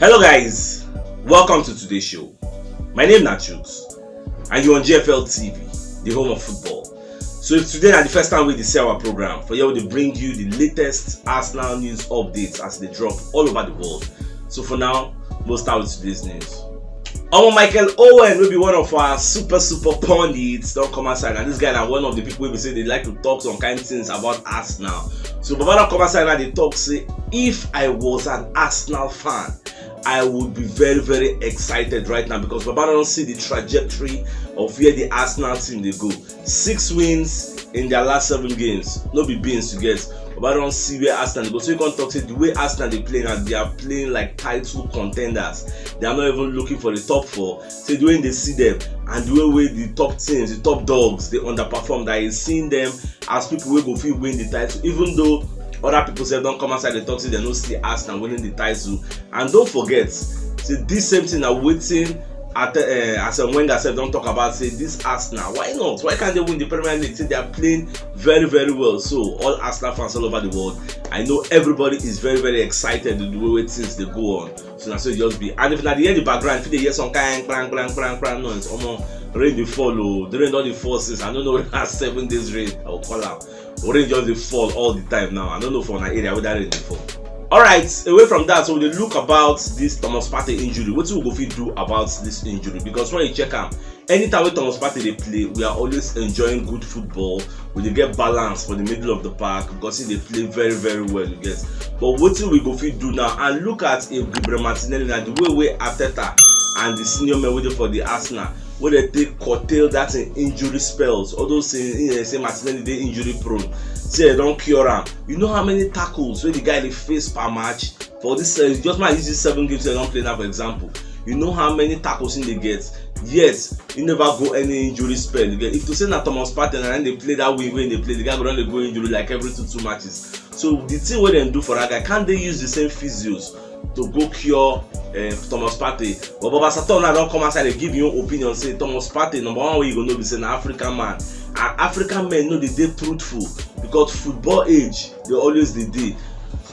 Hello guys, welcome to today's show. My name is CHUKS and you're on GFL TV, the home of football. So if today is the first time we see our program, for you to bring you the latest Arsenal news updates as they drop all over the world. So for now, we'll start with today's news. Michael Owen will be one of our super pundits. Don't come outside, and this guy is one of the people we say they like to talk some kind of things about Arsenal. So Baba don't come outside and they talk say, if I was an Arsenal fan, I would be very excited right now because Baba don't see the trajectory of where the Arsenal team they go. 6 wins in their last 7 games. No be beans to get. Baba don't see where Arsenal they go. So you can talk say the way Arsenal they play and they are playing like title contenders. They are not even looking for the top 4. So the way they see them and the way the top teams, the top dogs, they underperform, that is seeing them as people who go feel win the title, even though other people say don't come outside the talk, say they don't see Arsenal winning the title. And don't forget, say this same thing are waiting at as a Wenger said, don't talk about say this Arsenal. Why not? Why can't they win the Premier League? Say they are playing very well. So all Arsenal fans all over the world, I know everybody is very excited the way things they go on. So that's what it just be. And if at the end of the background, if they hear some kind of noise, rain they follow during all the forces. I don't know when that's 7 days rain. I will call out. Rain just they fall all the time now. I don't know for an area where that rain they fall. Alright, away from that, so we look about this Thomas Partey injury. What will we do about this injury? Because when you check out, anytime with Thomas Partey they play, we are always enjoying good football. We get balance for the middle of the park because they play very well, you get. But what will we do now? And look at Gabriel Martinelli and the way Arteta and the senior men waiting for the Arsenal, where they take curtail that in injury spells. Although say Martinelli they injury prone, say they don't cure him. You know how many tackles when the guy they face per match for this? Just man use 7 games they don't play now, for example. You know how many tackles in they get. Yes, you never go any injury spell. You get. If to say that Thomas Partey and they play that way when they play, the guy go run go injury like every 2 matches. So the thing what they do for that guy, can't they use the same physios to go cure Thomas Partey? But Baba Saturn don't come outside and give you your opinion. Say Thomas Partey, number one way you gonna be saying an African man. And African men know they truthful because football age they always dey.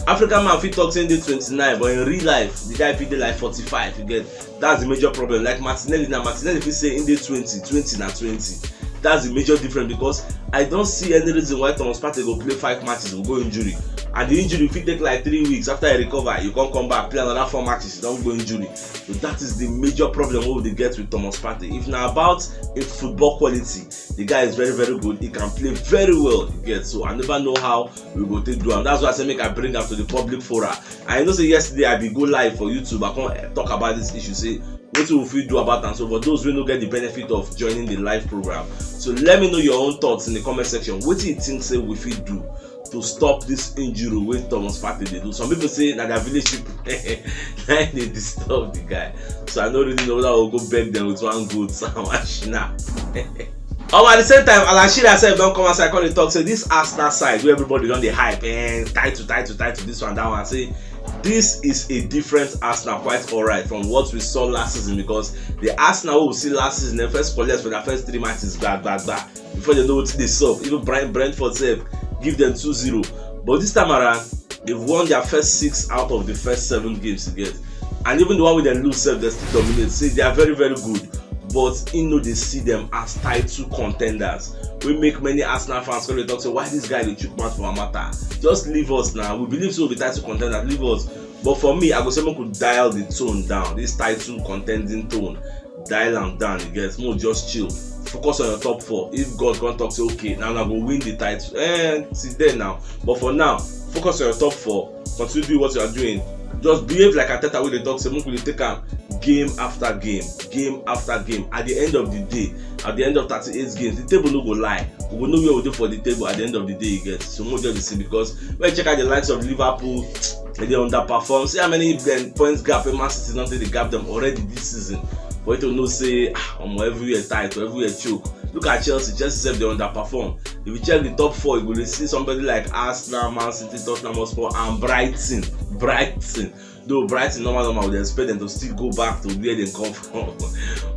African man fit talk saying they 29, but in real life the guy fit dey like 45. You get, that's the major problem. Like Martinelli now, Martinelli fit say in dey 20 na 20. That's the major difference because I don't see any reason why Thomas Partey go play 5 matches will go injury. And the injury fit take like 3 weeks. After you recover, you can't come back, play another 4 matches, you don't go injury. So that is the major problem what they get with Thomas Partey. If now about a football quality, the guy is very good. He can play very well, you get. So I never know how we go take do him. That's why I say make I bring up to the public forum. I know say yesterday I be go live for YouTube. I can't talk about this issue. Say what will we do about it? And so for those who don't get the benefit of joining the live program, so let me know your own thoughts in the comment section. What do you think say we fit do to stop this injury with Thomas Partey they do? Some people say that their village people they disturb the guy. So I don't really know whether I will go beg them with one good Samashina. At the same time, Alashira said don't come outside and talk. Say this Arsenal side where everybody done the hype and tight to this one, that one. Say this is a different Arsenal, quite alright from what we saw last season, because the Arsenal we see last season, the first collect for the first 3 matches, back before they know what they saw. Even Brentford said give them 2-0, but this time around they've won their first 6 out of the first 7 games to get, and even the one with them lose self, they still dominate. Say they are very good, but they see them as title contenders. We make many Arsenal fans when they talk, say why this guy they chook mouth for a matter. Just leave us now. We believe so with title contenders, leave us. But for me, I go say could dial the tone down. This title contending tone, dial them down. You get more, just chill. Focus on your top 4. If God can talk, say okay, now I go win the title. And sit there now. But for now, focus on your top 4. Continue doing what you are doing. Just behave like Arteta when they talk. Say we take them game after game. At the end of the day, at the end of 38 games, the table no go lie. We will know where we do for the table at the end of the day. You get, so more just see, because when you check out the likes of Liverpool, they underperform. See how many points gap Man City not they gap them already this season. For you to know say everywhere tight or everywhere choke. Look at Chelsea said they underperform. If you check the top 4, you will see somebody like Arsenal, Man City, Tottenham Hotspur, and Brighton. Though Brighton normal they expect them to still go back to where they come from.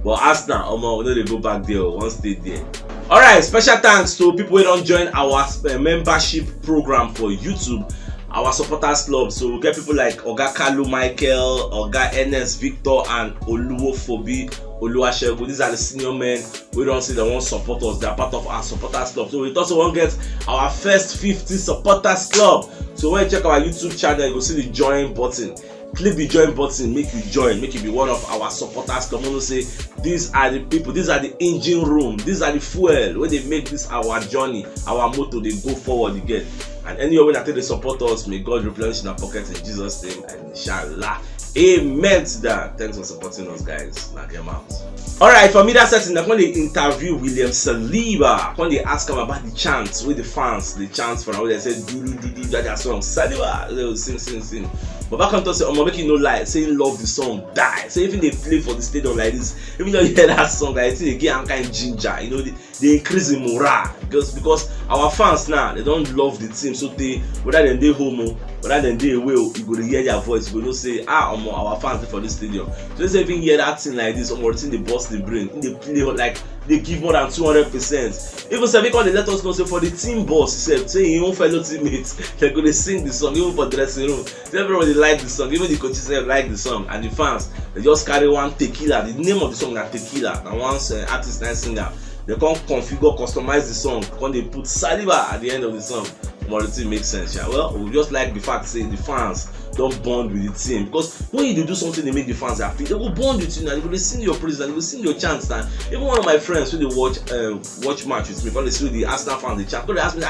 But Arsenal, we know they go back there, one stay there. Alright, special thanks to people who don't join our membership program for YouTube. our supporters club. So we get people like Oga Kalu Michael, Oga NS Victor, and Oluwo Fobi Oluwasegun. These are the senior men. We don't see they won't support us. They are part of our supporters club. So we also want to get our first 50 supporters club. So when you check our YouTube channel, you will see the join button. Click the join button, make you join, make you be one of our supporters club. We say these are the people, these are the engine room, these are the fuel where they make this our journey, our motto. They go forward again. And anyway, when I tell they support us, may God replenish in our pockets in Jesus' name, and inshallah. Amen to that. Thanks for supporting us, guys. Now get out. Alright, for me that setting, when they interview William Saliba, when they ask him about the chants with the fans, the chants for now, they said that song Saliba, they will sing. But back on to say, I'm making no lie, saying love the song, die. So even they play for the stadium like this, even though you hear that song, I think they get some kind of ginger, you know, they increase the morale. Because our fans now, they don't love the team, so they, whether they homo, whether they away, you go to hear their voice, you go to say, our fans for this stadium. So they even hear that thing like this, or thing they bust the brain, they play like they give more than 200%. Even some because they let us know, say for the team boss, say your own fellow teammates, they're gonna sing the song, even for dressing room. So everybody like the song, even the coaches like the song, and the fans they just carry one tequila. The name of the song is tequila, and once artist and singer, they can't configure, customize the song, when they put Saliba at the end of the song. Morality makes sense, yeah. Well, we just like the fact say the fans don't bond with the team, because when you do something they make the fans happy, they will bond with you now. They will sing your praise and they will sing your chants. Now, even one of my friends when they watch match with me, when they see the Arsenal fans they chant, they ask me,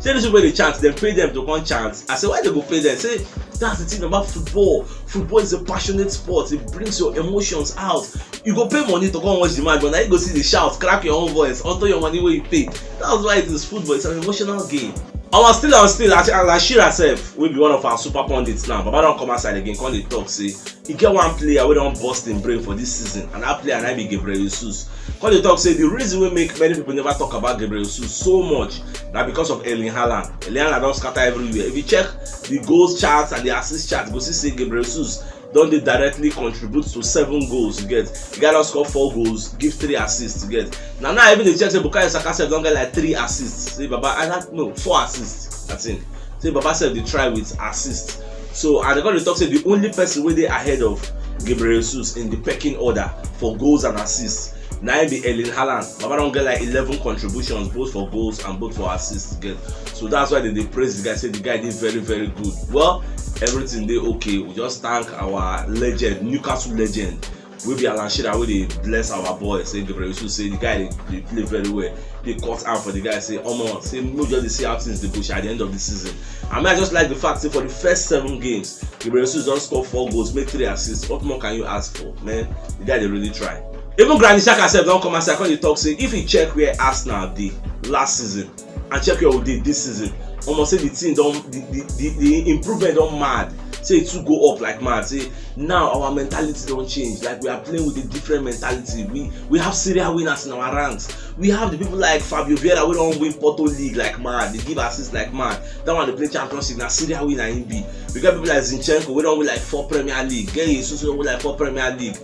say this is where they chant, then pay them to come chant. I say, why they go pay them? Say that's the thing about football. Football is a passionate sport. It brings your emotions out. You go pay money to come watch the match, but now you go see the shout, crack your own voice, auto your money where you pay. That's why it is football. It's an emotional game. I'm still Lashira herself will be one of our super pundits now. Baba don't come outside again, come they talk say he get one player we don't bust in brain for this season, and that player and I be Gabriel Jesus. Come they talk say the reason we make many people never talk about Gabriel Jesus so much that because of Erling Haaland. Erling Haaland don't scatter everywhere. If you check the goals charts and the assist charts, go see say Gabriel Jesus don't they directly contribute to 7 goals. You get the guy don't score 4 goals, give 3 assists. You get now even the check say Bukayo Saka said don't get like 3 assists. Say Baba, I don't know 4 assists. I think. Say Baba said they try with assists. So and they're going to talk say the only person where they ahead of Gabriel Jesus in the pecking order for goals and assists. Now be Erling Haaland. Baba don't get like 11 contributions both for goals and both for assists. Get so that's why they praise the guy. Say the guy did very very good. Well, everything they okay. We just thank our legend, Newcastle legend. We be Alan Shearer, where they bless our boy. Say Gabriel Jesus, say the guy they play very well. They cut out for the guy. Say say no just see how things they push at the end of the season. I mean I just like the fact say for the first 7 games, Gabriel Jesus don't score 4 goals, make 3 assists. What more can you ask for, man? The guy they really try. Even Granny Xhaka self don't come outside when they talk say if you check where Arsenal did last season and check where we did this season, almost say the team don't the improvement don't mad. Say it to go up like mad. Say now our mentality don't change. Like we are playing with a different mentality. We have serial winners in our ranks. We have the people like Fabio Vieira we don't win Porto League like mad. They give assists like mad. That one they play Championship now serial winner in B. We got people like Zinchenko we don't win like 4 Premier League. Get Jesus we win like 4 Premier League.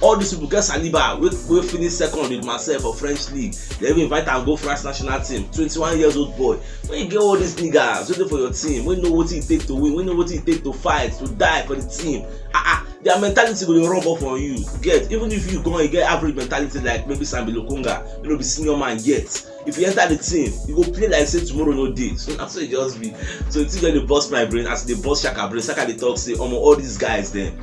All these people get Saliba we finish second with myself for French League. They even invite and go France national team. 21 years old boy. When you get all these niggas waiting for your team, we know what it take to win. We know what it take to fight, to die for the team. Their mentality will rub off on you. Get even if you go and get average mentality like maybe Sambi Lokonga, you know, be senior man yet. If you enter the team, you go play like say tomorrow no day. So that's what it just be. So it's when they bust my brain as they bust Xhaka brain. Xhaka they talk say, all these guys then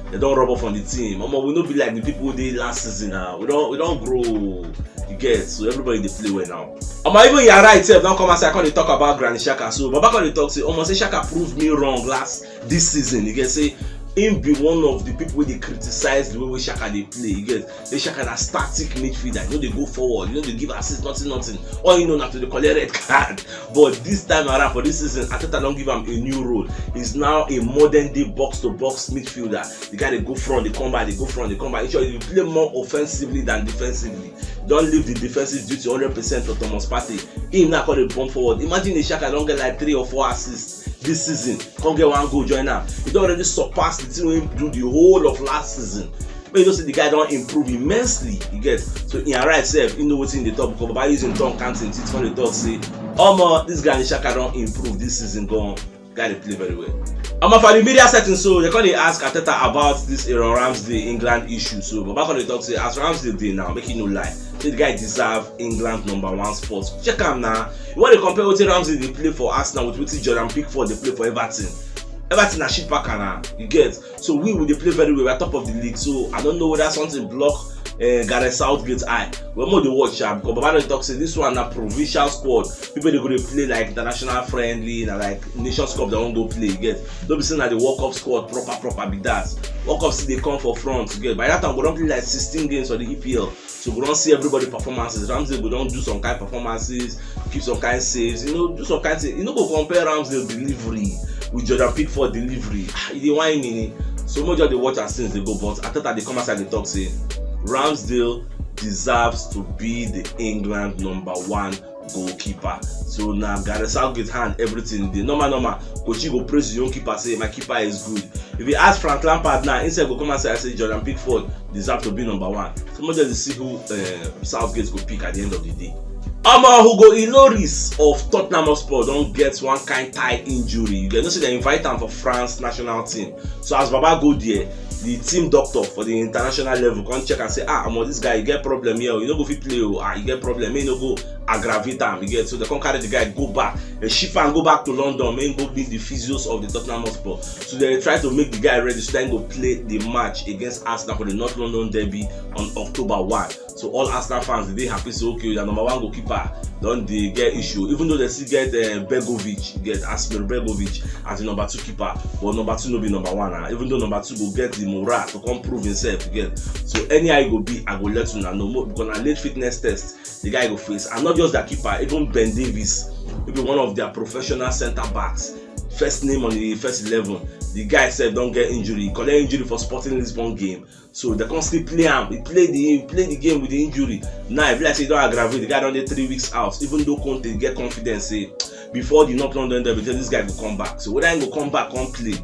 they don't rub off on the team. We not be like the people who did last season now. We don't grow. You get so everybody they play well now. Even you're right, don't come and say I can't talk about Granny Xhaka. So Baba can talk say, say Xhaka proved me wrong this season. You get say him be one of the people where they criticize the way Xhaka they play. You get the Xhaka a static midfielder. You know they go forward. You know they give assists nothing. All you know now to the collect red card. But this time around for this season, Arteta don't give him a new role. He's now a modern day box to box midfielder. The guy they go front, they come back, they go front, they come back. Actually, you play more offensively than defensively. Don't leave the defensive duty 100% for Thomas Partey. Him now call the bump forward. Imagine if Xhaka don't get like 3 or 4 assists this season. Can't get 1 goal join now. He don't already surpass the team we do the whole of last season. But you don't see the guy don't improve immensely. You get so in your right self, you know what's in the top by using Tom Canton. It's when the talk say, this guy Xhaka don't improve this season. Gone. Guy they play very well. For the media setting, so they can't ask Arteta about this Aaron Ramsdale England issue. So but back on the talk say as Ramsdale day now, make it no lie. So the guy deserve England #1 spot. Check him now. You want to compare what Ramsdale they play for Arsenal with what Jordan Pickford they play for Everton. Everton a shit packer now. You get. So we play very well. We're top of the league. So I don't know whether something block Gareth Southgate's eye. We're more the watch because Baba talk say this one a provincial squad. People they go to play like international friendly and like Nations Cup they won't go play. You get. Don't be saying that the World Cup squad proper be that. World Cup see they come for front. You get. By that time we don't play like 16 games for the EPL. So we don't see everybody performances. Ramsdale we don't do some kind of performances, keep some kind of saves. You know, do some kind of thing. You know, go compare Ramsdale delivery with Jordan Pickford delivery. They whining. So much of the watch as since they go, but after they come outside the talk say Ramsdale deserves to be the England #1 goalkeeper. So now Gareth Southgate hand everything. The normal coach go praise your own keeper, say my keeper is good. If you ask Frank Lampard now, instead go come and say Jordan Pickford deserves to be #1. So much to see who Southgate go pick at the end of the day. Hugo Lloris of Tottenham Hotspur don't get one kind thigh injury. You can see they invite him for France national team. So as Baba go there, the team doctor for the international level come check and say, this guy you get problem here. You know go fit play. You get problem. You know go aggravate him. You get so they come carry the guy go back, ship and go back to London. May go be the physios of the Tottenham Hotspur. So they try to make the guy ready so then go play the match against Arsenal for the North London derby on October 1. So all Arsenal fans they happy say okay, the #1 goalkeeper don't they get issue. Even though they still get Begovic, get Asmir Begovic as the #2 keeper, but #2 no be #1. Even though #2 go get the moral to come prove himself again. So anyhow he go be, I go let you know more because a late fitness test the guy go face. And not just that keeper, even Ben Davies, maybe one of their professional centre backs, first name on the first 11. The guy said don't get injury. He collect injury for Sporting Lisbon game. So they can't still play him. He played the game with the injury. Now if like say don't aggravate, the guy done dey 3 weeks out. Even though Conte get confidence say before the North London derby, this guy will come back. So whether he will come back, come play,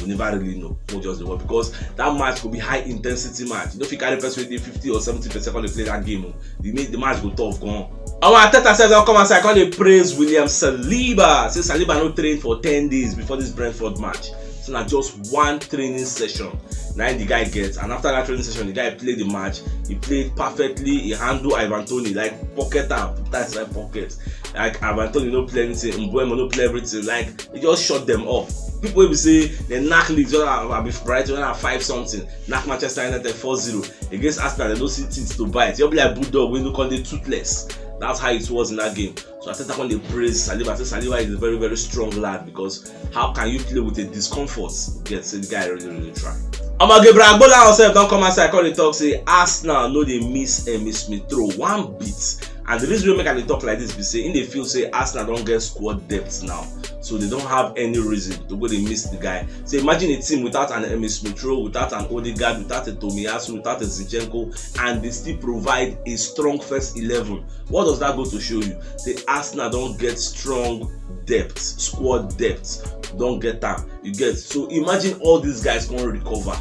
we never really know. Not just the one because that match could be high intensity match. You know if you carry person with 50 or 70% when they play that game, the match go tough gone. Our Arteta said don't come outside. Can they praise William Saliba? Say Saliba no trained for 10 days before this Brentford match. So now just one training session. Now the guy gets, and after that training session, the guy played the match. He played perfectly. He handled Ivan Toney like pocket and that's like pocket. Like Ivan Toney no play anything, Mbuemo no play everything. Like he just shut them off. People will say they knock leagues. Just be Brighton at 5 something. Knock Manchester United 4-0 against Arsenal. They don't see teeth to bite. You'll be like bulldog when you call them toothless. That's how it was in that game. So I think when they praise Saliba, I say Saliba is a very, very strong lad because how can you play with a discomfort? Get the guy really try. Gabriel Jesus don't come outside. Call the talk say Arsenal no they miss Smith throw one beat. And the reason we make them talk like this be say in the field say Arsenal don't get squad depth now. So they don't have any reason to go they miss the guy. So imagine a team without an Smith Rowe, without an Odegaard, without a Tomiyasu, without a Zinchenko, and they still provide a strong first 11. What does that go to show you? Say Arsenal don't get strong depth, squad depth. Don't get that. You get. So imagine all these guys going to recover.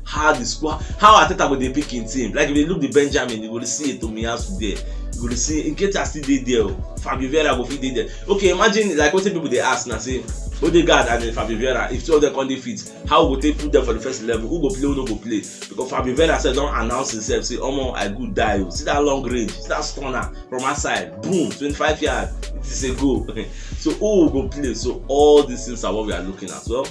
How Arteta will they pick in team? Like if they look the Benjamin, you will see a Tomiyasu there. You will see in case I still there. Fabio Vieira go fit there. Okay, imagine like what people they ask now say Odegaard and Fabio Vieira, if two of them can't fit, how would they put them for the first 11? Who go play, who no go play? Because Fabio Vieira said don't announce himself, say I good die. See that long range, see that stunner from our side, boom, 25 yards, it is a goal. So who will go play? So all these things are what we are looking at. Well,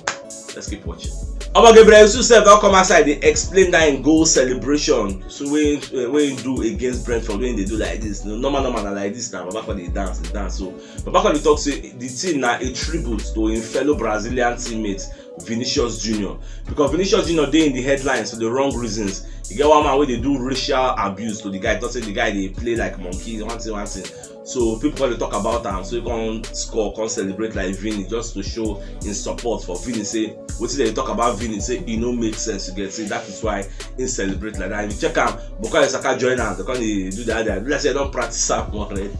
let's keep watching. Gabriel Jesus don't come outside. They explain that in goal celebration. So when you do against Brentford, when they do like this, normal like this now. Babako they dance. So Babako they talk say the team now a tribute to a fellow Brazilian teammate Vinicius Junior. Because Vinicius Junior they in the headlines for the wrong reasons. You get one man where they do racial abuse to the guy. Don't say the guy they play like monkey. One thing. So people when they talk about him, so you can score, can celebrate like Vini just to show in support for Vini. Say what they talk about Vini, say it no make sense to get. Say that is why he celebrate like that. If you check him, Bukayo Saka join him, they can do that. Let's say don't practice that more, right?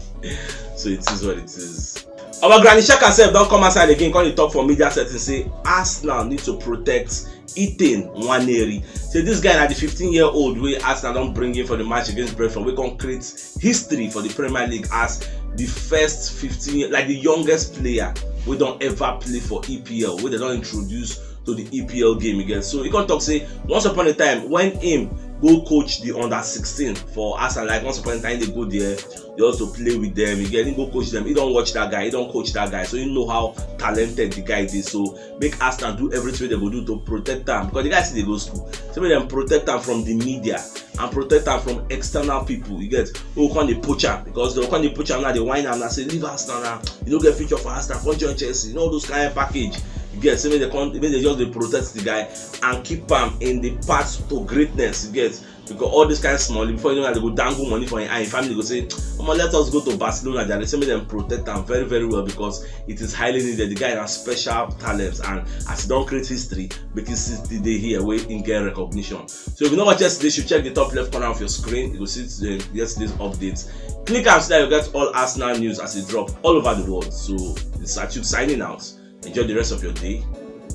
So it is what it is. Our Granny Xhaka self don't come outside again. Can you talk for media settings? Say Arsenal need to protect Ethan Nwaneri. Say this guy at the 15-year-old way Arsenal don't bring him for the match against Brentford. We can create history for the Premier League as the first 15, like the youngest player we don't ever play for EPL, where they don't introduce to the EPL game again. So you can talk say once upon a time when him go coach the under 16 for Arsenal, like once upon a time they go there, they also play with them again. He go coach them. He don't watch that guy. He don't coach that guy. So you know how talented the guy is. So make Arsenal do everything they go do to protect them, because the guy see they go school. So make them protect them from the media and protect them from external people. You get who can they poach him, because they can they poach him now, they whine and say leave Arsenal now. You don't get future for Arsenal. Come join Chelsea. You know those kind of package. You get, so they just they protect the guy and keep him in the path to greatness. You get, because all this kind of small, before you know that they go dangle money for him, and his family go say, "Come on, let us go to Barcelona." They say, make them protect him very, very well, because it is highly needed. The guy has special talents, and as he don't create history, because the day here where he get recognition. So if you know what yesterday, you should check the top left corner of your screen. You will see yesterday's updates. Click and so that you get all Arsenal news as it drop all over the world. So it's CHUKS signing out. Enjoy the rest of your day.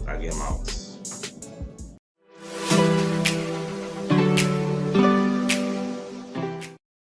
I get out.